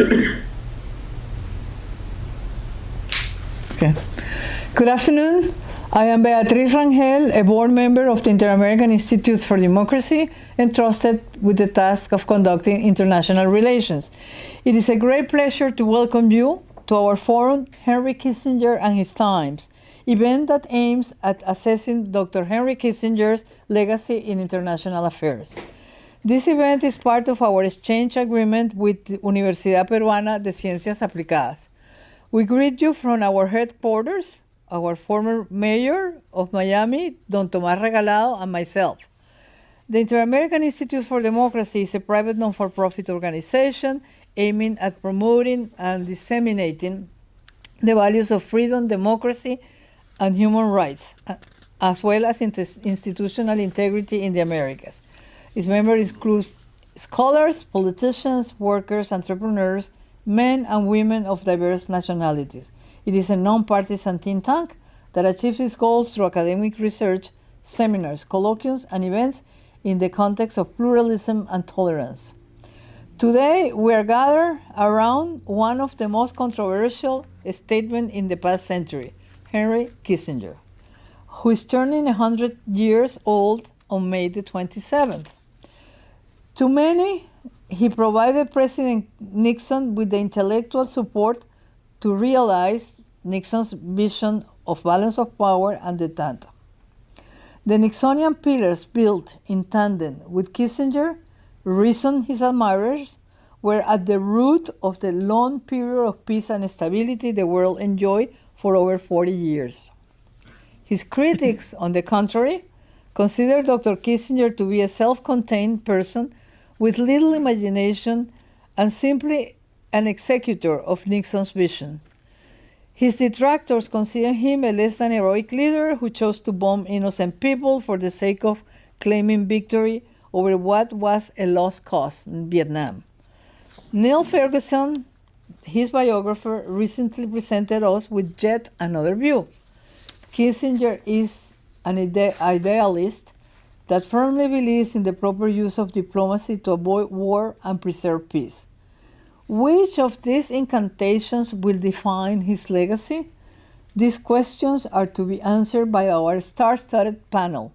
Okay. Good afternoon. I am Beatrice Rangel, a board member of the Inter-American Institute for Democracy, entrusted with the task of conducting international relations. It is a great pleasure to welcome you to our forum, Henry Kissinger and His Times, event that aims at assessing Dr. Henry Kissinger's legacy in international affairs. This event is part of our exchange agreement with Universidad Peruana de Ciencias Aplicadas. We greet you from our headquarters, our former mayor of Miami, Don Tomás Regalado, and myself. The Inter-American Institute for Democracy is a private non-for-profit organization aiming at promoting and disseminating the values of freedom, democracy, and human rights, as well as institutional integrity in the Americas. Its members include scholars, politicians, workers, entrepreneurs, men and women of diverse nationalities. It is a non-partisan think tank that achieves its goals through academic research, seminars, colloquiums, and events in the context of pluralism and tolerance. Today, we are gathered around one of the most controversial statements in the past century, Henry Kissinger, who is turning 100 years old on May the 27th. To many, he provided President Nixon with the intellectual support to realize Nixon's vision of balance of power and detente. The Nixonian pillars built in tandem with Kissinger, reasoned his admirers, were at the root of the long period of peace and stability the world enjoyed for over 40 years. His critics, on the contrary, consider Dr. Kissinger to be a self-contained person with little imagination and simply an executor of Nixon's vision. His detractors consider him a less than heroic leader who chose to bomb innocent people for the sake of claiming victory over what was a lost cause in Vietnam. Neil Ferguson, his biographer, recently presented us with yet another view. Kissinger is an idealist that firmly believes in the proper use of diplomacy to avoid war and preserve peace. Which of these incantations will define his legacy? These questions are to be answered by our star-studded panel,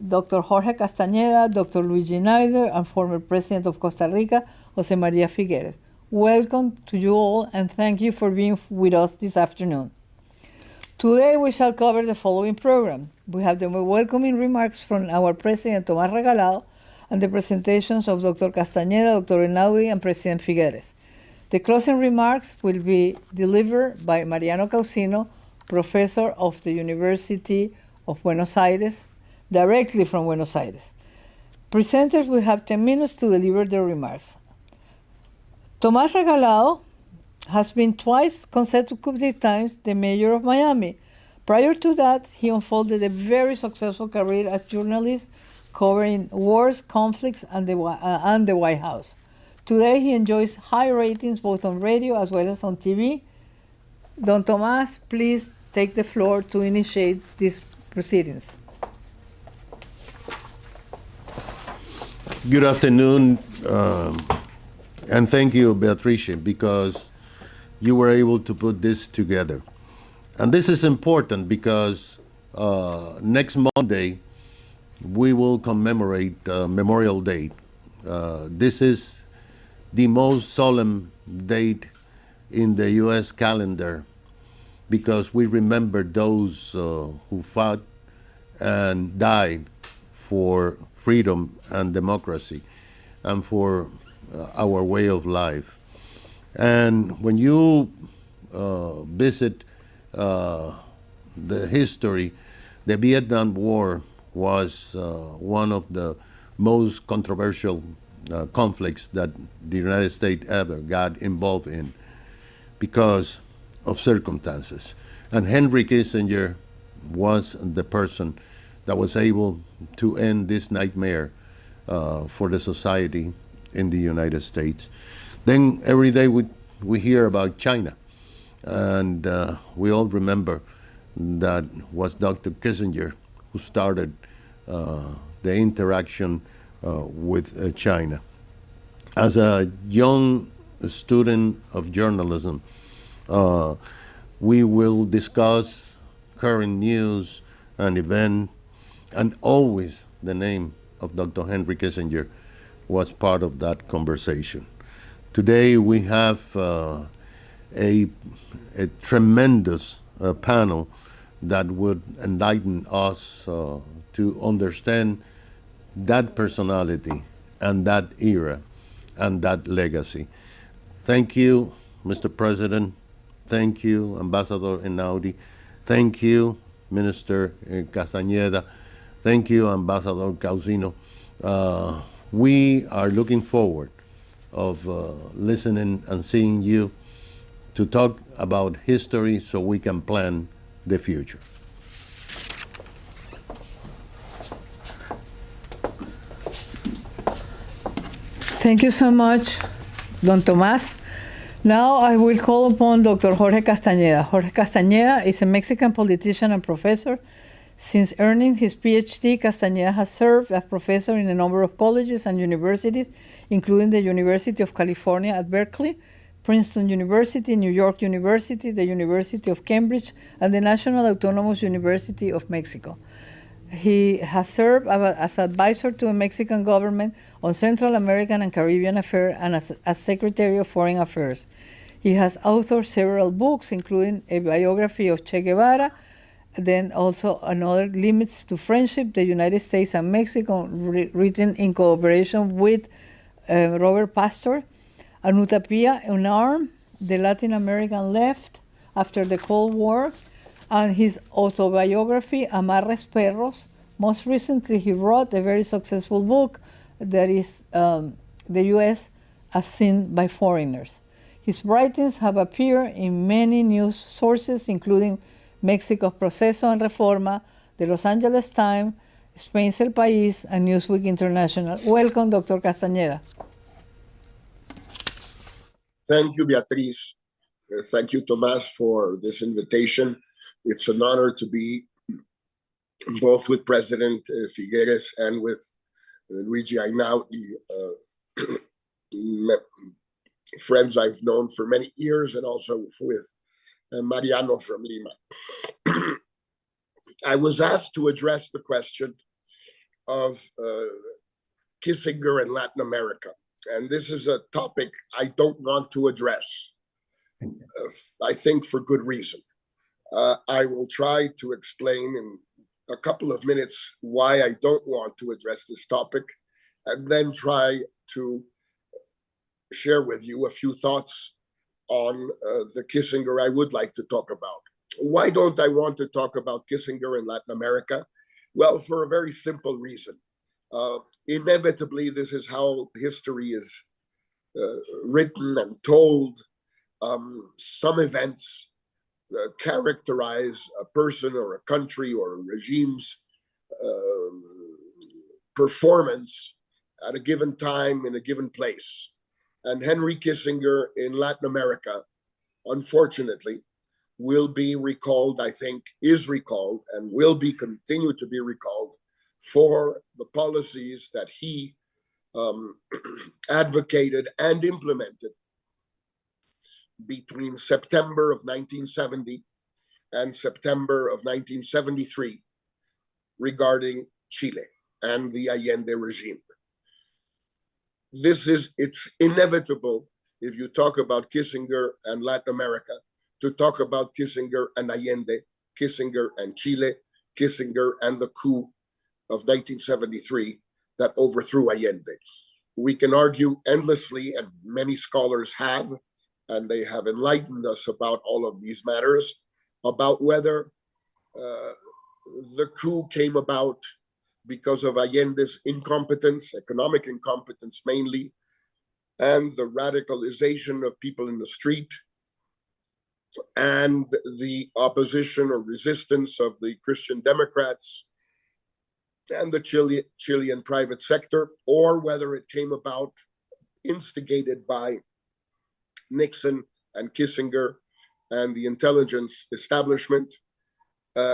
Dr. Jorge Castañeda, Dr. Luigi Einaudi, and former President of Costa Rica, José María Figueres. Welcome to you all, and thank you for being with us this afternoon. Today we shall cover the following program. We have the welcoming remarks from our President, Tomás Regalado, and the presentations of Dr. Castañeda, Dr. Einaudi, and President Figueres. The closing remarks will be delivered by Mariano Causino, professor of the University of Buenos Aires, directly from Buenos Aires. Presenters will have 10 minutes to deliver their remarks. Tomás Regalado has been twice consecutive times the mayor of Miami. Prior to that, he unfolded a very successful career as journalist covering wars, conflicts, and the White House. Today, he enjoys high ratings both on radio as well as on TV. Don Tomás, please take the floor to initiate these proceedings. Good afternoon, and thank you, Beatrice, because you were able to put this together. And this is important because next Monday, we will commemorate Memorial Day. This is the most solemn date in the U.S. calendar because we remember those who fought and died for freedom and democracy and for our way of life. And when you visit the history, the Vietnam War was one of the most controversial conflicts that the United States ever got involved in because of circumstances. And Henry Kissinger was the person that was able to end this nightmare for the society in the United States. Then every day we hear about China, and we all remember that was Dr. Kissinger who started the interaction with China. As a young a student of journalism, we will discuss current news and event, and always the name of Dr. Henry Kissinger was part of that conversation. Today we have a tremendous panel that would enlighten us to understand that personality and that era and that legacy. Thank you, Mr. President. Thank you, Ambassador Einaudi. Thank you, Minister Castañeda. Thank you, Ambassador Causino. We are looking forward of listening and seeing you to talk about history so we can plan the future. Thank you so much, Don Tomás. Now I will call upon Dr. Jorge Castañeda. Jorge Castañeda is a Mexican politician and professor. Since earning his PhD, Castañeda has served as professor in a number of colleges and universities, including the University of California at Berkeley, Princeton University, New York University, the University of Cambridge, and the National Autonomous University of Mexico. He has served as advisor to the Mexican government on Central American and Caribbean affairs and as Secretary of Foreign Affairs. He has authored several books, including a biography of Che Guevara, then also another, Limits to Friendship, the United States and Mexico, written in cooperation with Robert Pastor, An Utopia Unarmed, the Latin American Left After the Cold War, and his autobiography, Amarres Perros. Most recently, he wrote a very successful book that is The U.S. as Seen by Foreigners. His writings have appeared in many news sources, including Mexico's Proceso en Reforma, the Los Angeles Times, Spain's El País, and Newsweek International. Welcome, Dr. Castañeda. Thank you, Beatrice. Thank you, Tomás, for this invitation. It's an honor to be both with President Figueres and with Luigi Einaudi, friends I've known for many years, and also with Mariano from Lima. I was asked to address the question of Kissinger and Latin America. And this is a topic I don't want to address, I think for good reason. I will try to explain in a couple of minutes why I don't want to address this topic, and then try to share with you a few thoughts on the Kissinger I would like to talk about. Why don't I want to talk about Kissinger in Latin America? Well, for a very simple reason. Inevitably, this is how history is written and told. Some events characterize a person or a country or a regime's performance at a given time in a given place. And Henry Kissinger in Latin America, unfortunately, will be recalled, I think, is recalled, and will be continued to be recalled for the policies that he advocated and implemented between September of 1970 and September of 1973 regarding Chile and the Allende regime. It's inevitable if you talk about Kissinger and Latin America to talk about Kissinger and Allende, Kissinger and Chile, Kissinger and the coup of 1973 that overthrew Allende. We can argue endlessly, and many scholars have, and they have enlightened us about all of these matters, about whether the coup came about because of Allende's incompetence, economic incompetence mainly, and the radicalization of people in the street, and the opposition or resistance of the Christian Democrats and the Chilean private sector, or whether it came about instigated by Nixon and Kissinger and the intelligence establishment,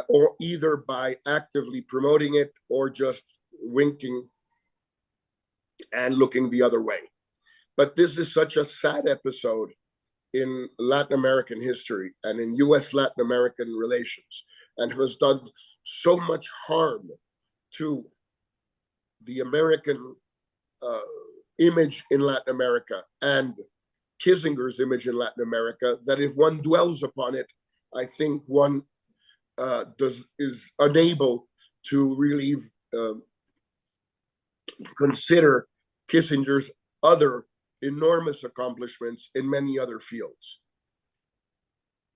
or either by actively promoting it or just winking and looking the other way. But this is such a sad episode in Latin American history and in US-Latin American relations, and has done so much harm to the American image in Latin America and Kissinger's image in Latin America, that if one dwells upon it, I think one is unable to really consider Kissinger's other enormous accomplishments in many other fields.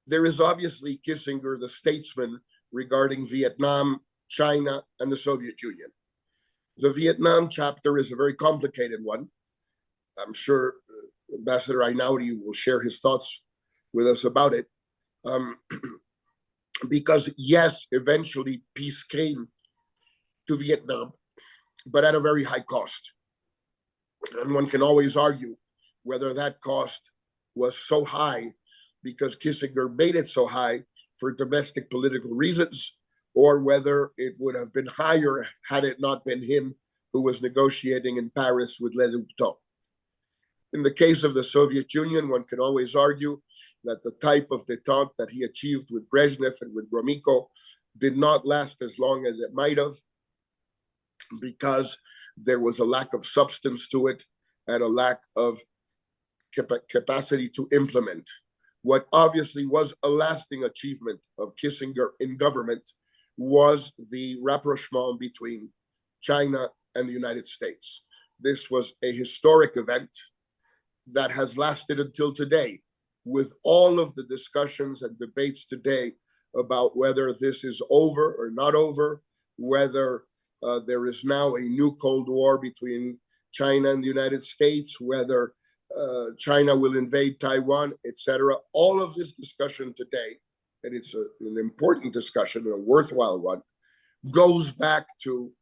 There is obviously Kissinger, the statesman, regarding Vietnam, China, and the Soviet Union. The Vietnam chapter is a very complicated one. I'm sure Ambassador Einaudi will share his thoughts with us about it. Because yes, eventually peace came to Vietnam, but at a very high cost. And one can always argue whether that cost was so high because Kissinger made it so high for domestic political reasons, or whether it would have been higher had it not been him who was negotiating in Paris with Les Houphouët. In the case of the Soviet Union, one can always argue that the type of détente that he achieved with Brezhnev and with Gromyko did not last as long as it might have, because there was a lack of substance to it and a lack of capacity to implement. What obviously was a lasting achievement of Kissinger in government was the rapprochement between China and the United States. This was a historic event that has lasted until today, with all of the discussions and debates today about whether this is over or not over, whether there is now a new Cold War between China and the United States, whether China will invade Taiwan, etc. All of this discussion today, and it's an important discussion and a worthwhile one, goes back to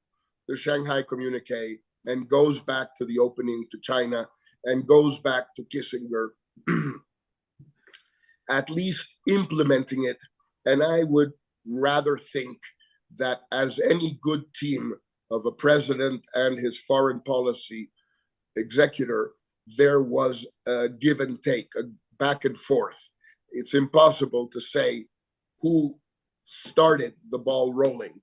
the Shanghai Communique and goes back to the opening to China and goes back to Kissinger at least implementing it. And I would rather think that as any good team of a president and his foreign policy executor, there was a give and take, a back and forth. It's impossible to say who started the ball rolling,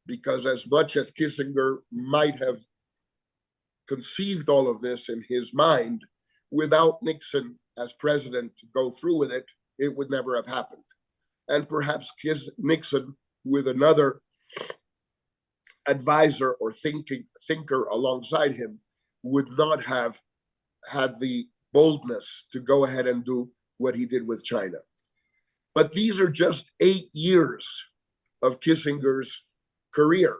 because as much as Kissinger might have conceived all of this in his mind, without Nixon as president to go through with it, it would never have happened. And perhaps Nixon, with another advisor or thinker alongside him, would not have had the boldness to go ahead and do what he did with China. But these are just 8 years of Kissinger's career.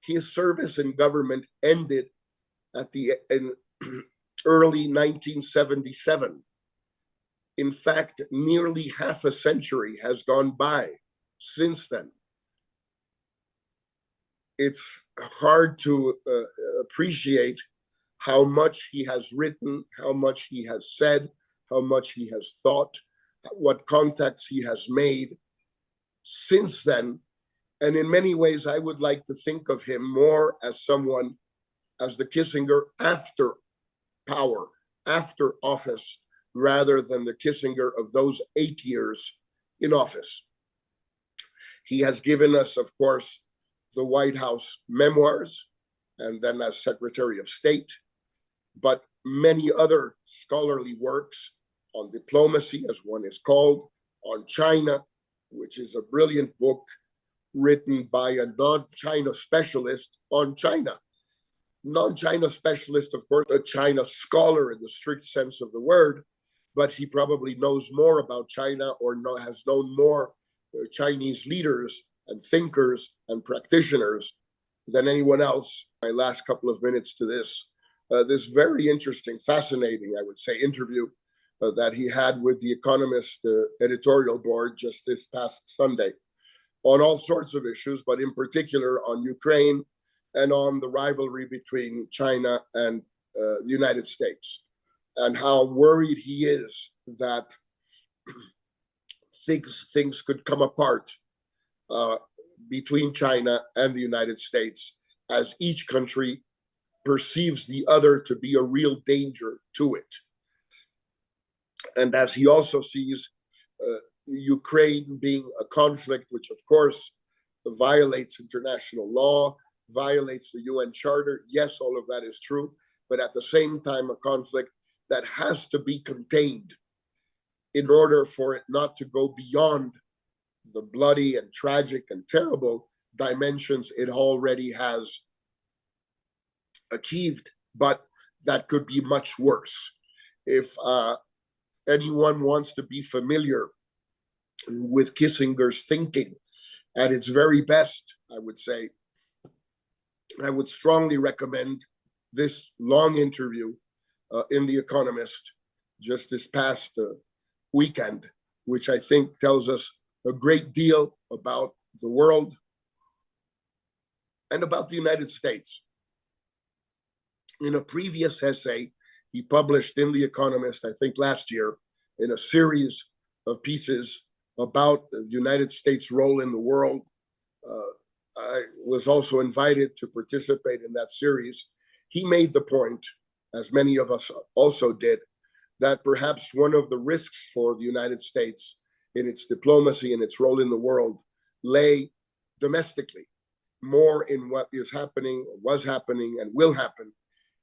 His service in government ended in early 1977. In fact, nearly half a century has gone by since then. It's hard to appreciate how much he has written, how much he has said, how much he has thought, what contacts he has made since then. And in many ways, I would like to think of him more as someone, as the Kissinger after power, after office, rather than the Kissinger of those 8 years in office. He has given us, of course, the White House memoirs, and then as Secretary of State, but many other scholarly works on diplomacy, as one is called, on China, which is a brilliant book written by a non-China specialist on China. Non-China specialist, of course, a China scholar in the strict sense of the word, but he probably knows more about China or has known more Chinese leaders and thinkers and practitioners than anyone else. My last couple of minutes to this very interesting, fascinating, I would say, interview that he had with the Economist editorial board just this past Sunday on all sorts of issues, but in particular on Ukraine and on the rivalry between China and the United States, and how worried he is that things could come apart between China and the United States as each country perceives the other to be a real danger to it. And as he also sees Ukraine being a conflict which, of course, violates international law, violates the UN Charter. Yes, all of that is true, but at the same time, a conflict that has to be contained in order for it not to go beyond the bloody and tragic and terrible dimensions it already has achieved, but that could be much worse. If anyone wants to be familiar with Kissinger's thinking at its very best, I would say, I would strongly recommend this long interview in The Economist just this past weekend, which I think tells us a great deal about the world and about the United States. In a previous essay he published in The Economist, I think last year, in a series of pieces about the United States' role in the world, I was also invited to participate in that series. He made the point, as many of us also did, that perhaps one of the risks for the United States in its diplomacy and its role in the world lay domestically, more in what is happening, was happening, and will happen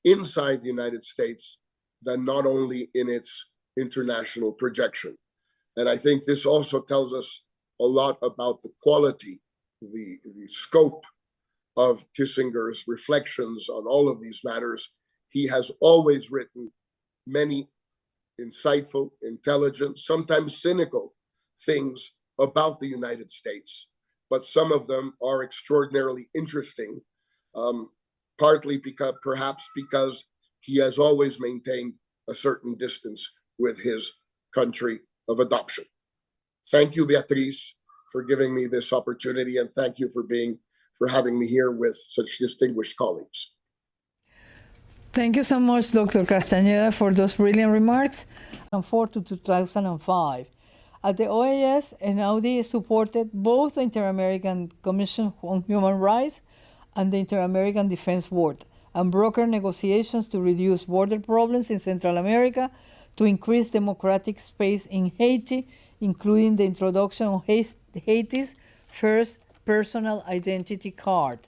inside the United States than not only in its international projection. And I think this also tells us a lot about the quality, the scope of Kissinger's reflections on all of these matters. He has always written many insightful, intelligent, sometimes cynical things about the United States, but some of them are extraordinarily interesting, partly because perhaps because he has always maintained a certain distance with his country of adoption. Thank you, Beatrice, for giving me this opportunity, and thank you for having me here with such distinguished colleagues. Thank you so much, Dr. Castañeda, for those brilliant remarks. From 2004 to 2005, at the OAS, Einaudi supported both the Inter-American Commission on Human Rights and the Inter-American Defense Board, and brokered negotiations to reduce border problems in Central America, to increase democratic space in Haiti, including the introduction of Haiti's first personal identity card.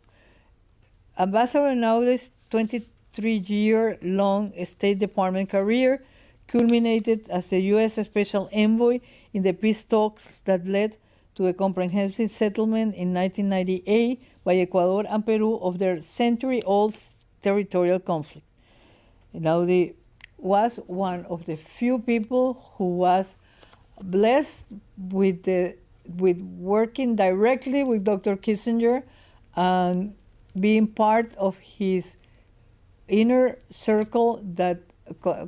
Ambassador Einaudi's 23-year-long State Department career culminated as the U.S. Special Envoy in the peace talks that led to a comprehensive settlement in 1998 by Ecuador and Peru of their century-old territorial conflict. Einaudi was one of the few people who was blessed with working directly with Dr. Kissinger and being part of his inner circle that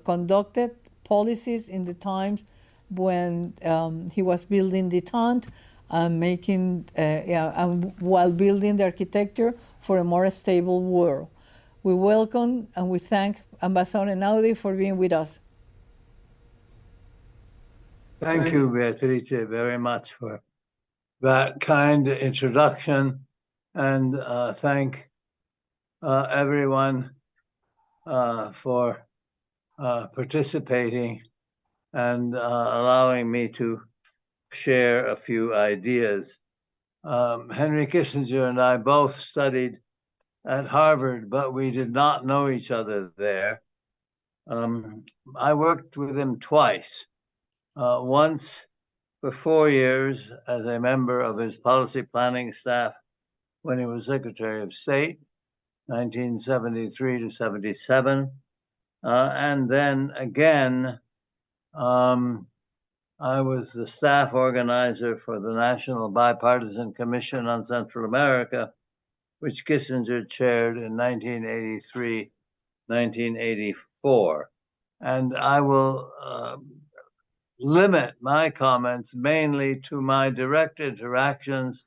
conducted policies in the times when he was building detente and and while building the architecture for a more stable world. We welcome and we thank Ambassador Einaudi for being with us. Thank you, Beatrice, very much for that kind introduction, and thank everyone for participating and allowing me to share a few ideas. Henry Kissinger and I both studied at Harvard, but we did not know each other there. I worked with him twice. Once for 4 years as a member of his policy planning staff when he was Secretary of State, 1973 to 77. And then again, I was the staff organizer for the National Bipartisan Commission on Central America, which Kissinger chaired in 1983, 1984. And I will limit my comments mainly to my direct interactions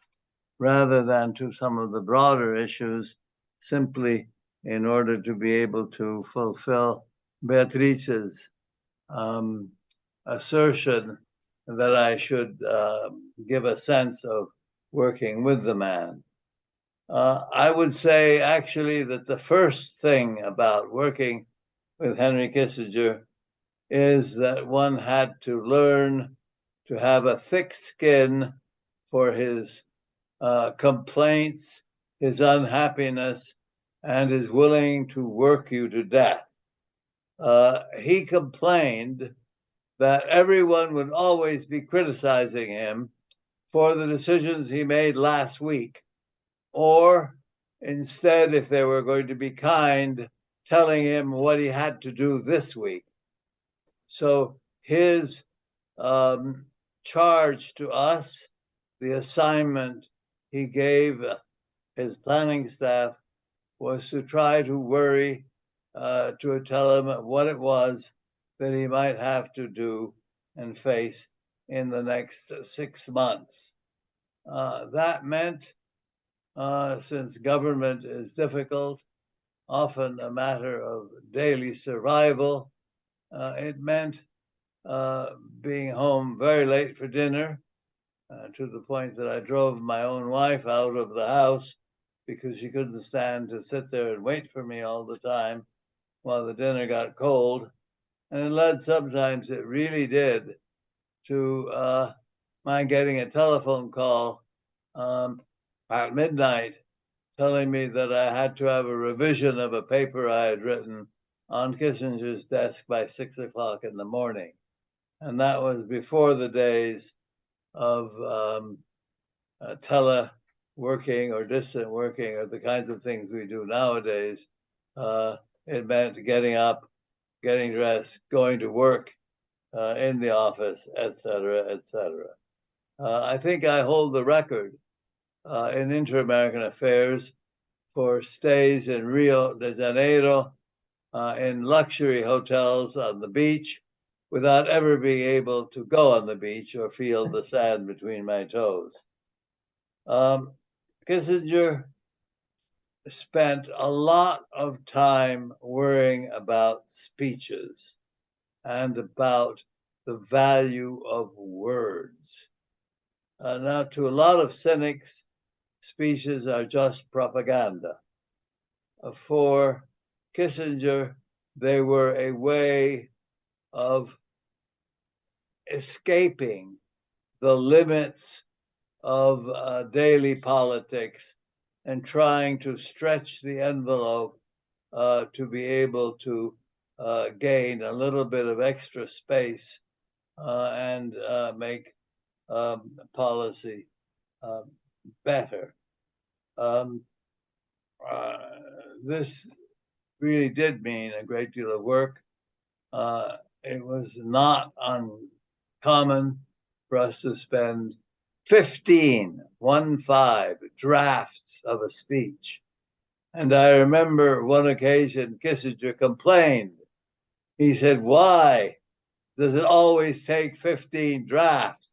rather than to some of the broader issues, simply in order to be able to fulfill Beatrice's assertion that I should give a sense of working with the man. I would say actually that the first thing about working with Henry Kissinger is that one had to learn to have a thick skin for his complaints, his unhappiness, and is willing to work you to death. He complained that everyone would always be criticizing him for the decisions he made last week, or instead, if they were going to be kind, telling him what he had to do this week. So his charge to us, the assignment he gave his planning staff, was to try to worry, to tell him what it was that he might have to do and face in the next 6 months. That meant, since government is difficult, often a matter of daily survival, it meant being home very late for dinner, to the point that I drove my own wife out of the house because she couldn't stand to sit there and wait for me all the time while the dinner got cold. And it led sometimes, it really did, to my getting a telephone call at midnight telling me that I had to have a revision of a paper I had written on Kissinger's desk by 6 o'clock in the morning. And that was before the days of teleworking or distant working or the kinds of things we do nowadays. It meant getting up, getting dressed, going to work in the office, etc., etc. I think I hold the record in Inter-American Affairs for stays in Rio de Janeiro in luxury hotels on the beach without ever being able to go on the beach or feel the sand between my toes. Kissinger spent a lot of time worrying about speeches and about the value of words. Now, to a lot of cynics, speeches are just propaganda. For Kissinger, they were a way of escaping the limits of daily politics and trying to stretch the envelope to be able to gain a little bit of extra space and make policy better. This really did mean a great deal of work. It was not uncommon for us to spend 15 drafts of a speech. And I remember one occasion Kissinger complained. He said, "Why does it always take 15 drafts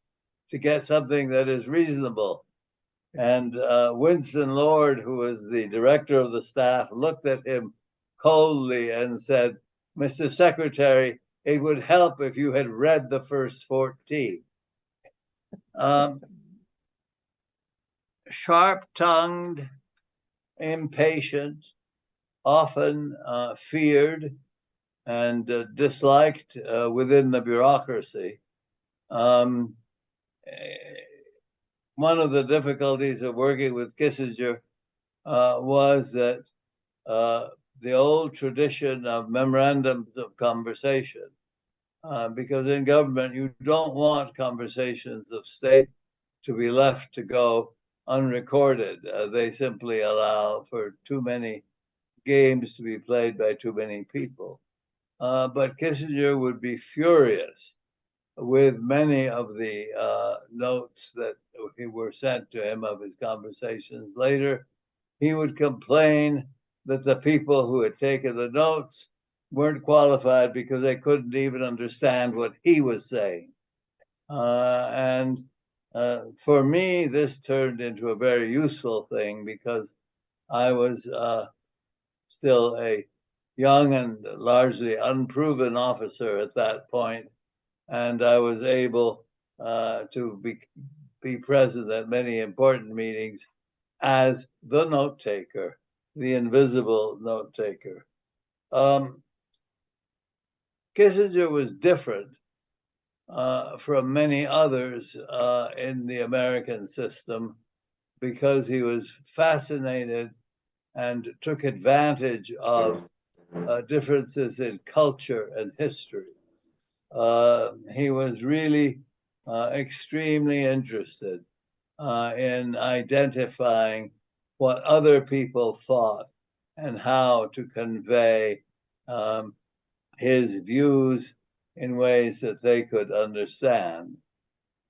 to get something that is reasonable?" And Winston Lord, who was the director of the staff, looked at him coldly and said, "Mr. Secretary, it would help if you had read the first 14. Sharp-tongued, impatient, often feared and disliked within the bureaucracy. One of the difficulties of working with Kissinger was that the old tradition of memorandums of conversation, because in government you don't want conversations of state to be left to go unrecorded. They simply allow for too many games to be played by too many people. But Kissinger would be furious with many of the notes that were sent to him of his conversations. Later, he would complain that the people who had taken the notes weren't qualified because they couldn't even understand what he was saying. And for me, this turned into a very useful thing because I was still a young and largely unproven officer at that point, and I was able to be present at many important meetings as the note taker, the invisible note taker. Kissinger was different from many others in the American system because he was fascinated and took advantage of differences in culture and history. He was really extremely interested in identifying what other people thought and how to convey his views in ways that they could understand.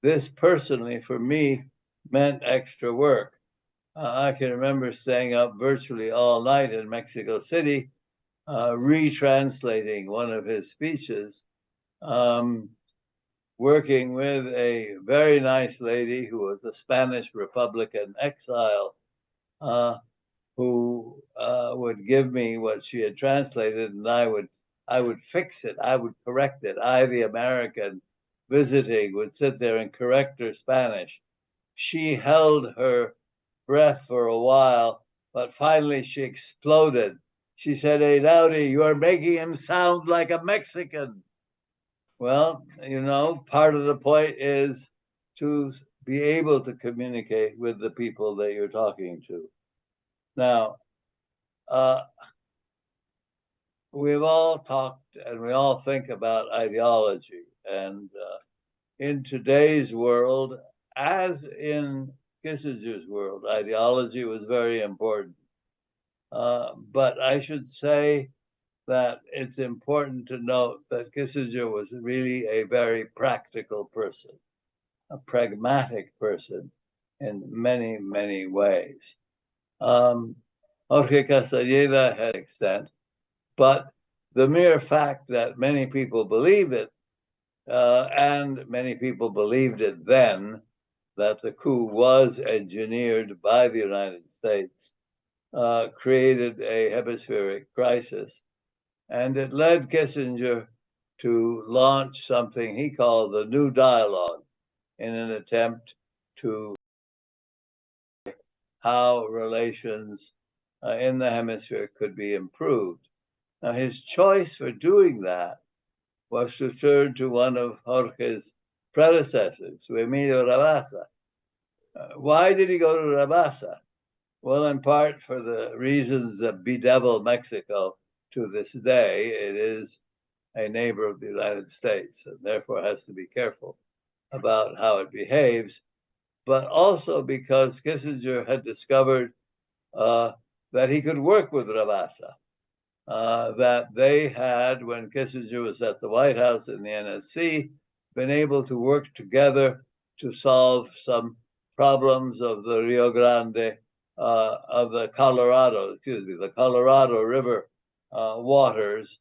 This personally, for me, meant extra work. I can remember staying up virtually all night in Mexico City, retranslating one of his speeches, working with a very nice lady who was a Spanish Republican exile, who would give me what she had translated, and I would fix it. I would correct it. I, the American visiting, would sit there and correct her Spanish. She held her breath for a while, but finally she exploded. She said, "Einaudi, you are making him sound like a Mexican." Well, you know, part of the point is to be able to communicate with the people that you're talking to. Now, we've all talked and we all think about ideology. And in today's world, as in Kissinger's world, ideology was very important. But I should say that it's important to note that Kissinger was really a very practical person, a pragmatic person in many, many ways. Jorge Castañeda had extent, but the mere fact that many people believe it, and many people believed it then, that the coup was engineered by the United States, created a hemispheric crisis. And it led Kissinger to launch something he called the New Dialogue in an attempt to how relations in the hemisphere could be improved. Now, his choice for doing that was to turn to one of Jorge's predecessors, to Emilio Rabasa. Why did he go to Rabasa? Well, in part for the reasons that bedevil Mexico to this day. It is a neighbor of the United States and therefore has to be careful about how it behaves, but also because Kissinger had discovered that he could work with Rabasa, that they had, when Kissinger was at the White House in the NSC, been able to work together to solve some problems of the Rio Grande, of the Colorado River waters,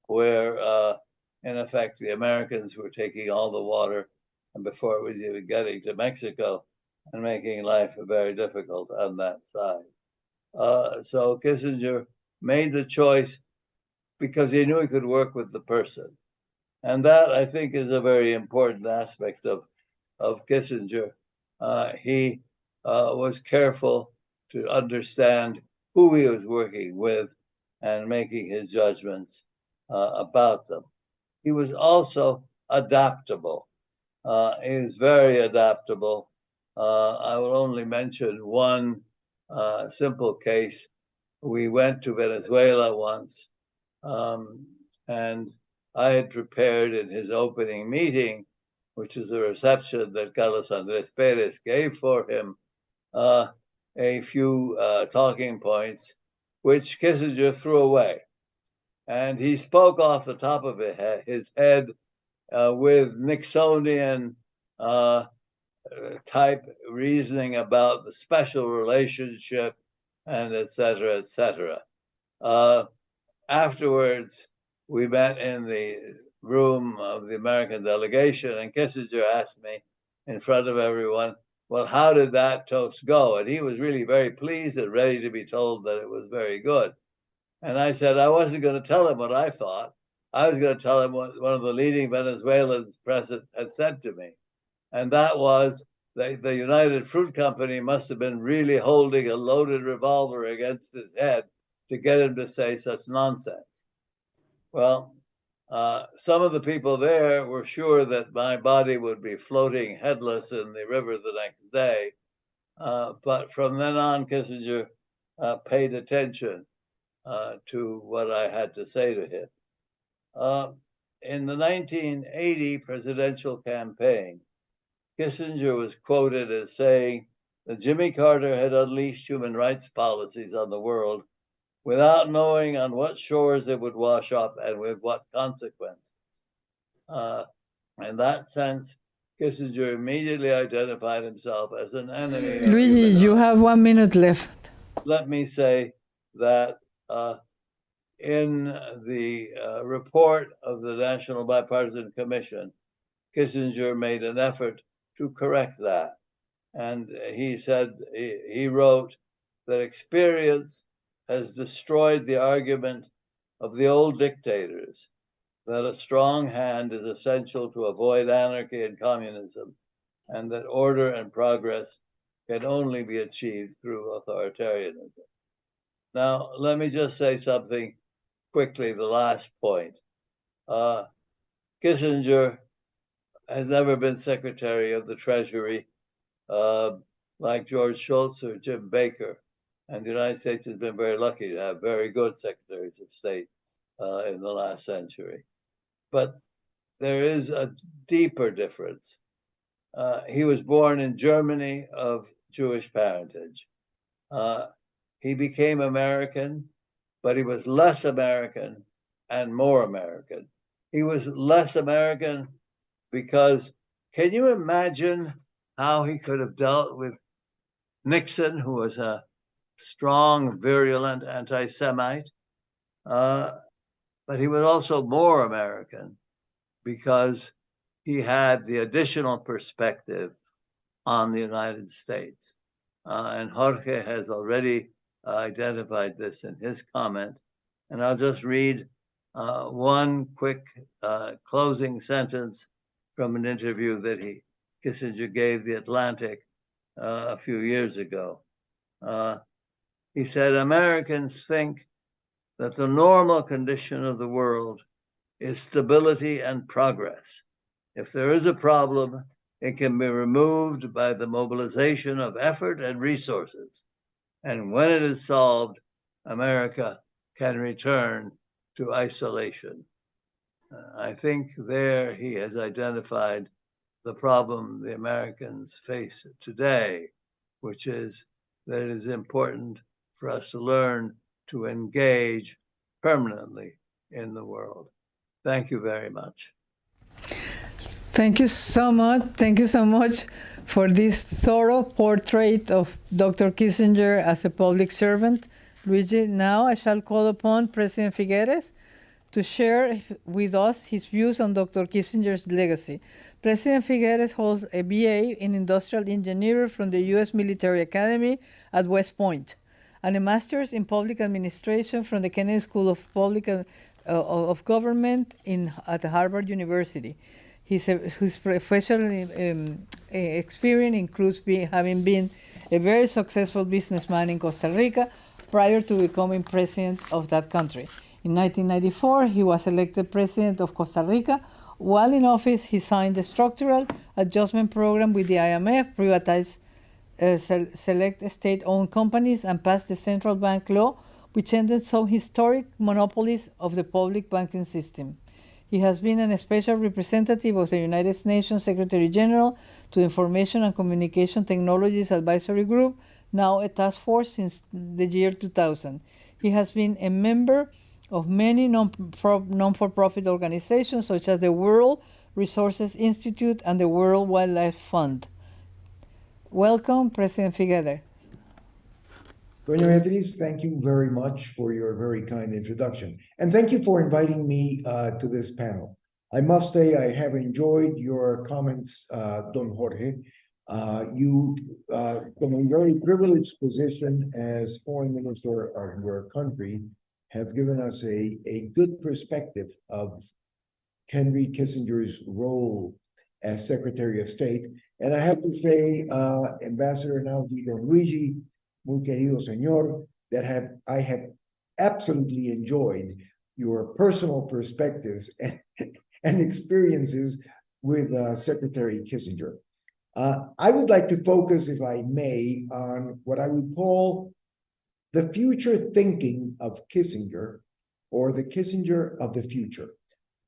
where in effect the Americans were taking all the water, and before it was even getting to Mexico, and making life very difficult on that side. So Kissinger made the choice because he knew he could work with the person. And that, I think, is a very important aspect of Kissinger. He was careful to understand who he was working with and making his judgments about them. He was also adaptable. He was very adaptable. I will only mention one simple case. We went to Venezuela once, and I had prepared in his opening meeting, which is a reception that Carlos Andrés Pérez gave for him, a few talking points, which Kissinger threw away. And he spoke off the top of his head with Nixonian type reasoning about the special relationship and et cetera, et cetera. Afterwards, we met in the room of the American delegation, and Kissinger asked me in front of everyone, well, how did that toast go? And he was really very pleased and ready to be told that it was very good. And I said I wasn't going to tell him what I thought. I was going to tell him what one of the leading Venezuelans present had said to me. And that was the United Fruit Company must have been really holding a loaded revolver against his head to get him to say such nonsense. Well, some of the people there were sure that my body would be floating headless in the river the next day. But from then on, Kissinger paid attention to what I had to say to him. In the 1980 presidential campaign, Kissinger was quoted as saying that Jimmy Carter had unleashed human rights policies on the world without knowing on what shores it would wash up and with what consequences. In that sense, Kissinger immediately identified himself as an enemy. Luigi, you have 1 minute left. Let me say that in the report of the National Bipartisan Commission, Kissinger made an effort to correct that. And he said, he wrote that experience has destroyed the argument of the old dictators that a strong hand is essential to avoid anarchy and communism, and that order and progress can only be achieved through authoritarianism. Now, let me just say something quickly, the last point. Kissinger has never been Secretary of the Treasury like George Shultz or Jim Baker. And the United States has been very lucky to have very good secretaries of state in the last century. But there is a deeper difference. He was born in Germany of Jewish parentage. He became American, but he was less American and more American. He was less American because, can you imagine how he could have dealt with Nixon, who was a strong, virulent anti-Semite? But he was also more American because he had the additional perspective on the United States. And Jorge has already identified this in his comment. And I'll just read one quick closing sentence from an interview that Kissinger gave The Atlantic a few years ago. He said, Americans think that the normal condition of the world is stability and progress. If there is a problem, it can be removed by the mobilization of effort and resources. And when it is solved, America can return to isolation. I think there he has identified the problem the Americans face today, which is that it is important for us to learn to engage permanently in the world. Thank you very much. Thank you so much. Thank you so much for this thorough portrait of Dr. Kissinger as a public servant. Luigi, now I shall call upon President Figueres to share with us his views on Dr. Kissinger's legacy. President Figueres holds a BA in Industrial Engineering from the U.S. Military Academy at West Point and a Master's in Public Administration from the Kennedy School of Government at Harvard University. His professional experience includes having been a very successful businessman in Costa Rica prior to becoming president of that country. In 1994, he was elected president of Costa Rica. While in office, he signed the Structural Adjustment Program with the IMF, privatized select state-owned companies, and passed the central bank law, which ended some historic monopolies of the public banking system. He has been a special representative of the United Nations Secretary General to the Information and Communication Technologies Advisory Group, now a task force since the year 2000. He has been a member of many non-for-profit organizations such as the World Resources Institute and the World Wildlife Fund. Welcome, President Figueres. Doña Beatriz, thank you very much for your very kind introduction. And thank you for inviting me to this panel. I must say I have enjoyed your comments, Don Jorge. You, from a very privileged position as Foreign Minister of your country, have given us a good perspective of Henry Kissinger's role as Secretary of State And I have to say, Ambassador Einaudi, Don Luigi, muy querido señor, that I have absolutely enjoyed your personal perspectives and experiences with Secretary Kissinger. I would like to focus, if I may, on what I would call the future thinking of Kissinger, or the Kissinger of the future.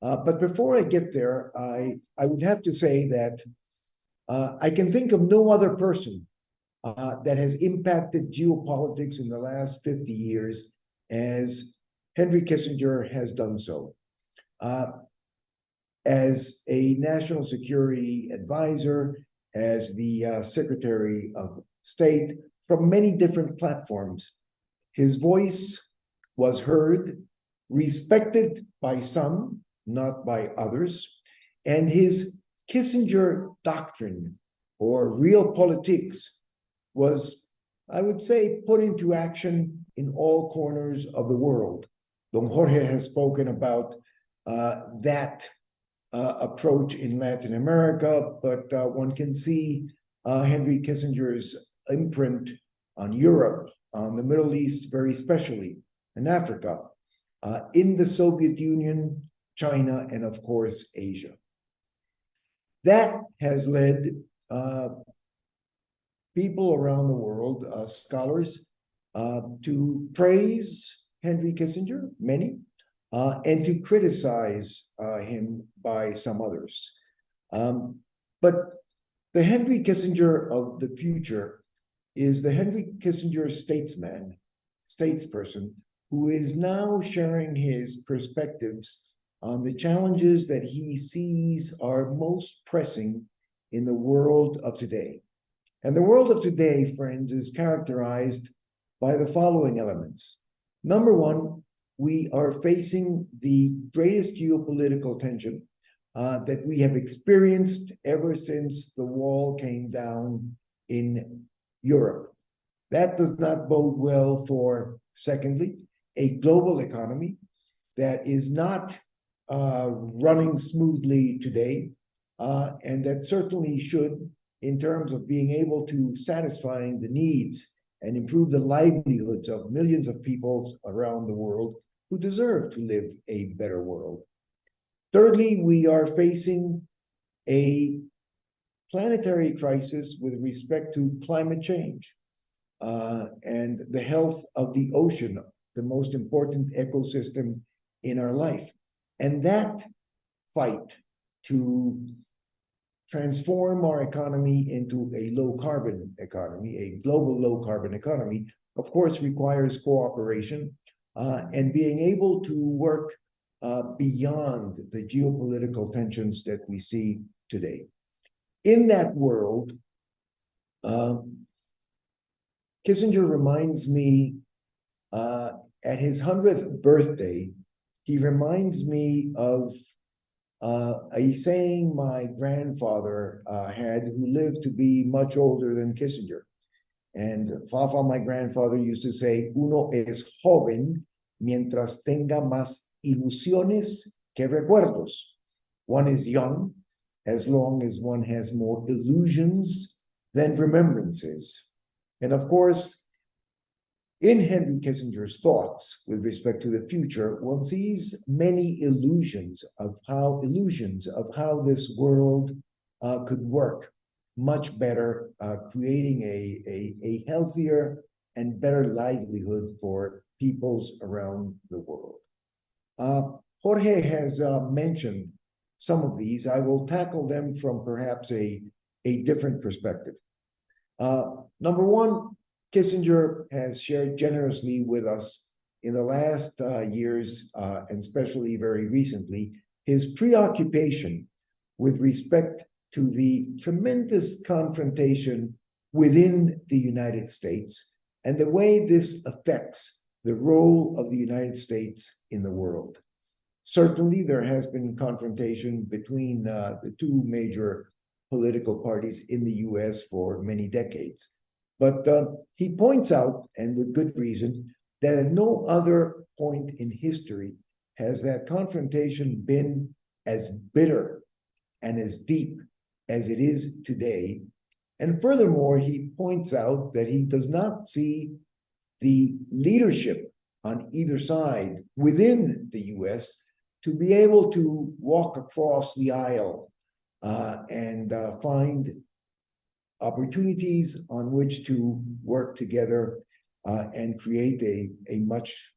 But before I get there, I would have to say that I can think of no other person that has impacted geopolitics in the last 50 years as Henry Kissinger has done so. As a national security advisor, as the Secretary of State, from many different platforms, his voice was heard, respected by some, not by others, and his Kissinger doctrine, or realpolitik, was, I would say, put into action in all corners of the world. Don Jorge has spoken about that approach in Latin America, but one can see Henry Kissinger's imprint on Europe, on the Middle East, very especially, in Africa, in the Soviet Union, China, and of course, Asia. That has led people around the world, scholars, to praise Henry Kissinger, many, and to criticize him by some others. But the Henry Kissinger of the future is the Henry Kissinger statesperson, who is now sharing his perspectives on the challenges that he sees are most pressing in the world of today. And the world of today, friends, is characterized by the following elements. Number one, we are facing the greatest geopolitical tension that we have experienced ever since the wall came down in Europe. That does not bode well for, secondly, a global economy that is not running smoothly today, and that certainly should, in terms of being able to satisfying the needs and improve the livelihoods of millions of people around the world who deserve to live a better world. Thirdly, we are facing a planetary crisis with respect to climate change and the health of the ocean, the most important ecosystem in our life. And that fight to transform our economy into a low-carbon economy, a global low-carbon economy, of course, requires cooperation and being able to work beyond the geopolitical tensions that we see today. In that world, Kissinger reminds me, at his 100th birthday, he reminds me of a saying my grandfather had, who lived to be much older than Kissinger. And Fafa, my grandfather, used to say, uno es joven mientras tenga más ilusiones que recuerdos. One is young as long as one has more illusions than remembrances. And of course, in Henry Kissinger's thoughts with respect to the future, one sees many illusions of how this world could work much better, creating a healthier and better livelihood for peoples around the world. Jorge has mentioned some of these. I will tackle them from perhaps a different perspective. Number one, Kissinger has shared generously with us in the last years, and especially very recently, his preoccupation with respect to the tremendous confrontation within the United States and the way this affects the role of the United States in the world. Certainly, there has been confrontation between the two major political parties in the US for many decades. But he points out, and with good reason, that at no other point in history has that confrontation been as bitter and as deep as it is today. And furthermore, he points out that he does not see the leadership on either side within the US to be able to walk across the aisle and find opportunities on which to work together and create a much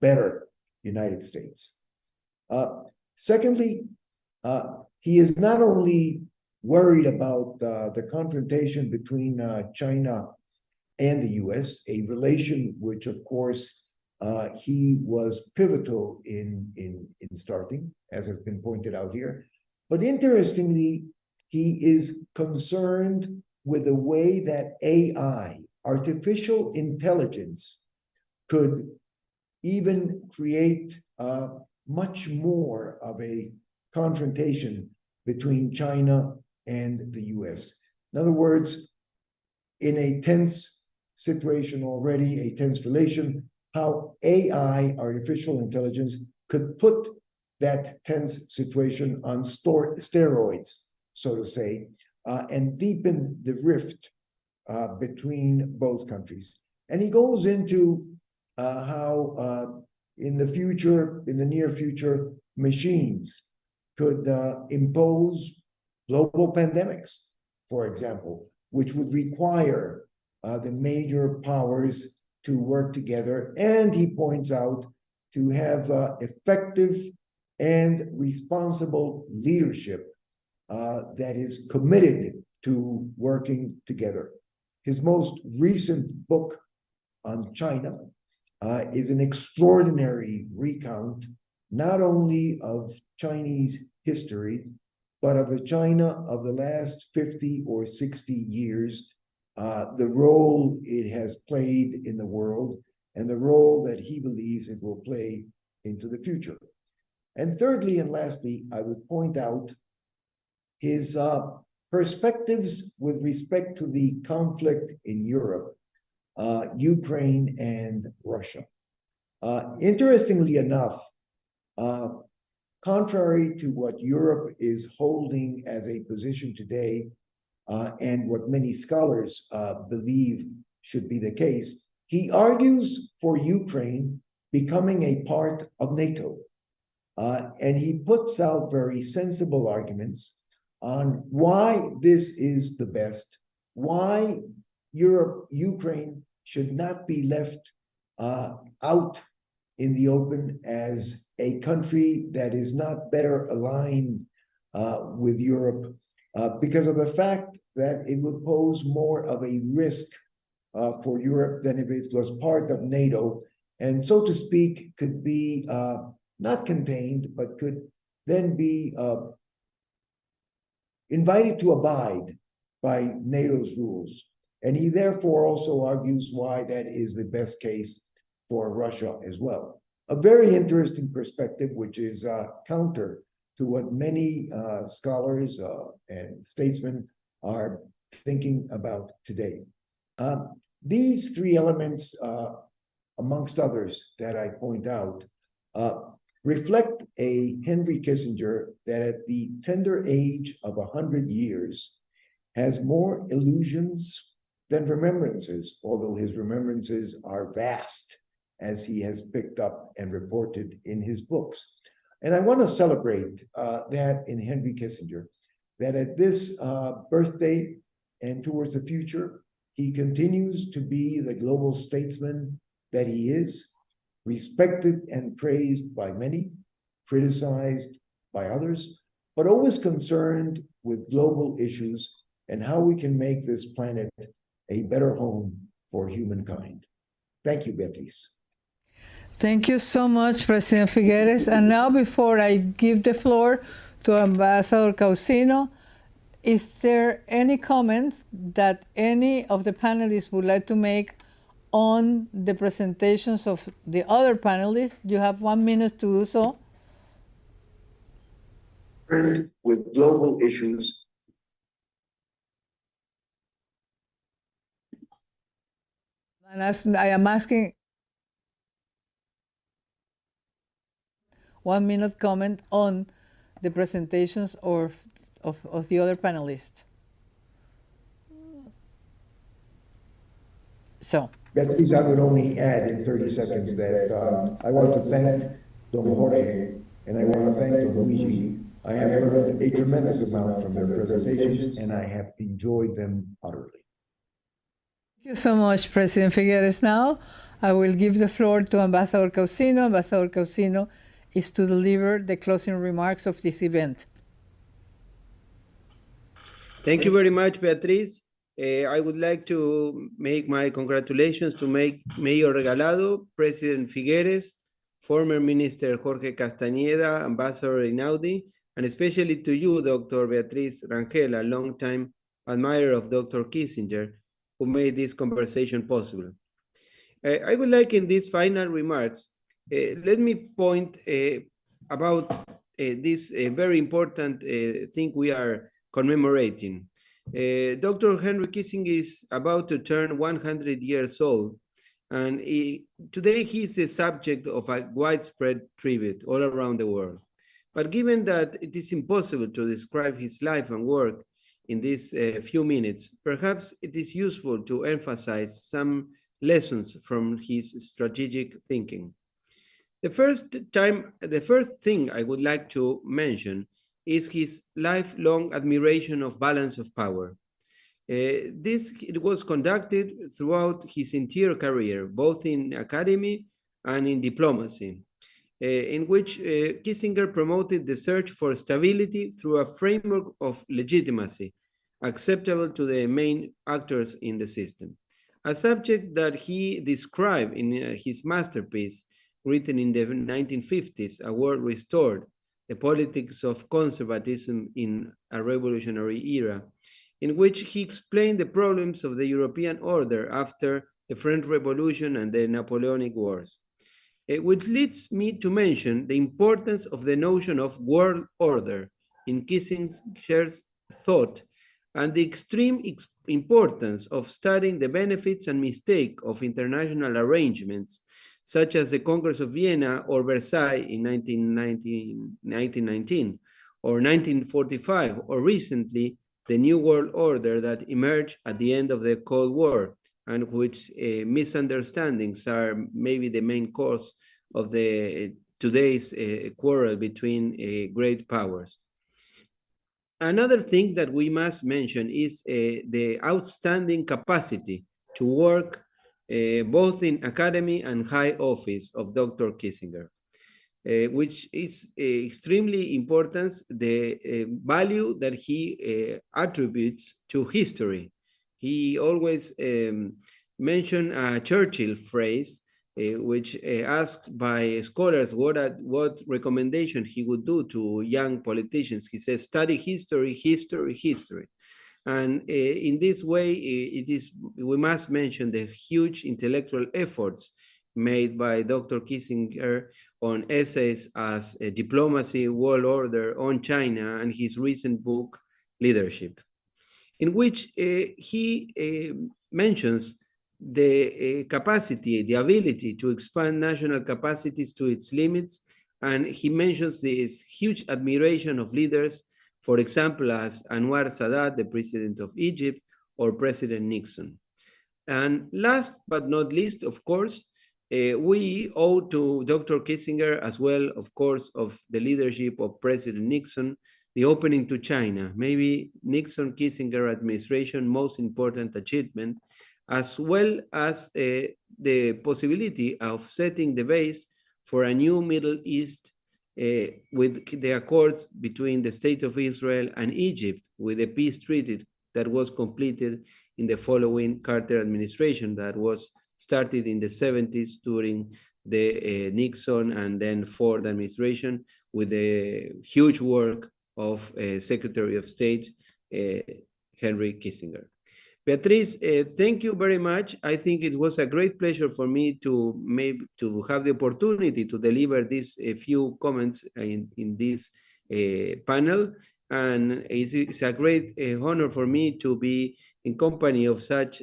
better United States. Secondly, he is not only worried about the confrontation between China and the US, a relation which, of course, he was pivotal in starting, as has been pointed out here. But interestingly, he is concerned with the way that AI, artificial intelligence, could even create much more of a confrontation between China and the US. In other words, in a tense situation already, a tense relation, how AI, artificial intelligence, could put that tense situation on steroids, so to say, and deepen the rift between both countries. And he goes into how in the future, in the near future, machines could impose global pandemics, for example, which would require the major powers to work together. And he points out to have effective and responsible leadership that is committed to working together. His most recent book on China is an extraordinary recount, not only of Chinese history, but of the China of the last 50 or 60 years, the role it has played in the world, and the role that he believes it will play into the future. And thirdly and lastly, I would point out his perspectives with respect to the conflict in Europe, Ukraine and Russia. Interestingly enough, contrary to what Europe is holding as a position today, and what many scholars believe should be the case, he argues for Ukraine becoming a part of NATO. And he puts out very sensible arguments on why this is the best, why Ukraine should not be left out in the open as a country that is not better aligned with Europe, because of the fact that it would pose more of a risk for Europe than if it was part of NATO, and so to speak, could be not contained, but could then be invited to abide by NATO's rules. And he therefore also argues why that is the best case for Russia as well. A very interesting perspective, which is counter to what many scholars and statesmen are thinking about today. These three elements, amongst others that I point out, reflect a Henry Kissinger that at the tender age of 100 years has more illusions than remembrances, although his remembrances are vast, as he has picked up and reported in his books. And I want to celebrate that in Henry Kissinger, that at this birthday and towards the future, he continues to be the global statesman that he is, respected and praised by many, criticized by others, but always concerned with global issues and how we can make this planet a better home for humankind. Thank you, Beatrice. Thank you so much, President Figueres. And now, before I give the floor to Ambassador Causino, is there any comment that any of the panelists would like to make on the presentations of the other panelists? You have 1 minute to do so. With global issues. And I am asking 1 minute comment on the presentations of the other panelists. So. Beatrice, I would only add in 30 seconds that I want to thank Don Jorge and I want to thank Don Luigi. I have learned a tremendous amount from their presentations and I have enjoyed them utterly. Thank you so much, President Figueres. Now, I will give the floor to Ambassador Causino. Ambassador Causino is to deliver the closing remarks of this event. Thank you very much, Beatrice. I would like to make my congratulations to Mayor Regalado, President Figueres, former Minister Jorge Castañeda, Ambassador Einaudi, and especially to you, Dr. Beatrice Rangel, a longtime admirer of Dr. Kissinger, who made this conversation possible. I would like in these final remarks, let me point about this very important thing we are commemorating. Dr. Henry Kissinger is about to turn 100 years old, and today he is the subject of a widespread tribute all around the world. But given that it is impossible to describe his life and work in these few minutes, perhaps it is useful to emphasize some lessons from his strategic thinking. The first thing I would like to mention is his lifelong admiration of balance of power. It was conducted throughout his entire career, both in academy and in diplomacy, in which Kissinger promoted the search for stability through a framework of legitimacy, acceptable to the main actors in the system. A subject that he described in his masterpiece, written in the 1950s, A World Restored, The Politics of Conservatism in a Revolutionary Era, in which he explained the problems of the European order after the French Revolution and the Napoleonic Wars. Which leads me to mention the importance of the notion of world order in Kissinger's thought and the extreme importance of studying the benefits and mistakes of international arrangements, such as the Congress of Vienna or Versailles in 1919, or 1945, or recently, the New World Order that emerged at the end of the Cold War, and which misunderstandings are maybe the main cause of today's quarrel between great powers. Another thing that we must mention is the outstanding capacity to work both in academy and high office of Dr. Kissinger, which is extremely important, the value that he attributes to history. He always mentioned a Churchill phrase, which asked by scholars what recommendation he would do to young politicians. He says, study history, history, history. And in this way, we must mention the huge intellectual efforts made by Dr. Kissinger on essays as Diplomacy, World Order, on China, and his recent book, Leadership, in which he mentions the capacity, the ability to expand national capacities to its limits, and he mentions this huge admiration of leaders, for example, as Anwar Sadat, the president of Egypt, or President Nixon. And last but not least, of course, we owe to Dr. Kissinger, as well, of course, of the leadership of President Nixon, the opening to China, maybe Nixon-Kissinger administration most important achievement, as well as the possibility of setting the base for a new Middle East with the accords between the State of Israel and Egypt, with a peace treaty that was completed in the following Carter administration that was started in the 70s during the Nixon and then Ford administration, with the huge work of Secretary of State Henry Kissinger. Beatrice, thank you very much. I think it was a great pleasure for me to have the opportunity to deliver these few comments in this panel, and it's a great honor for me to be in company of such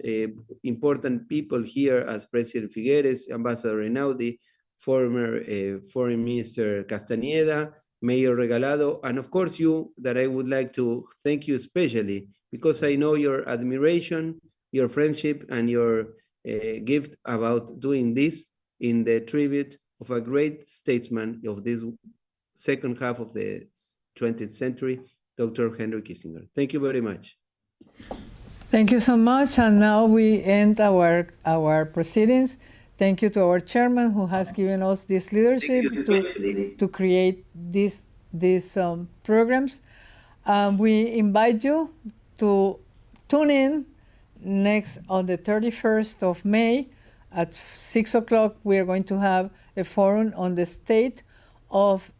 important people here as President Figueres, Ambassador Einaudi, former Foreign Minister Castañeda, Mayor Regalado, and of course you, that I would like to thank you especially, because I know your admiration, your friendship, and your gift about doing this in the tribute of a great statesman of this second half of the 20th century, Dr. Henry Kissinger. Thank you very much. Thank you so much. And now we end our proceedings. Thank you to our chairman who has given us this leadership to create these programs. We invite you to tune in next on the 31st of May at 6 o'clock. We are going to have a forum on the state of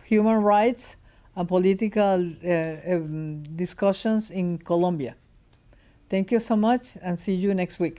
human rights and political discussions in Colombia. Thank you so much, and see you next week.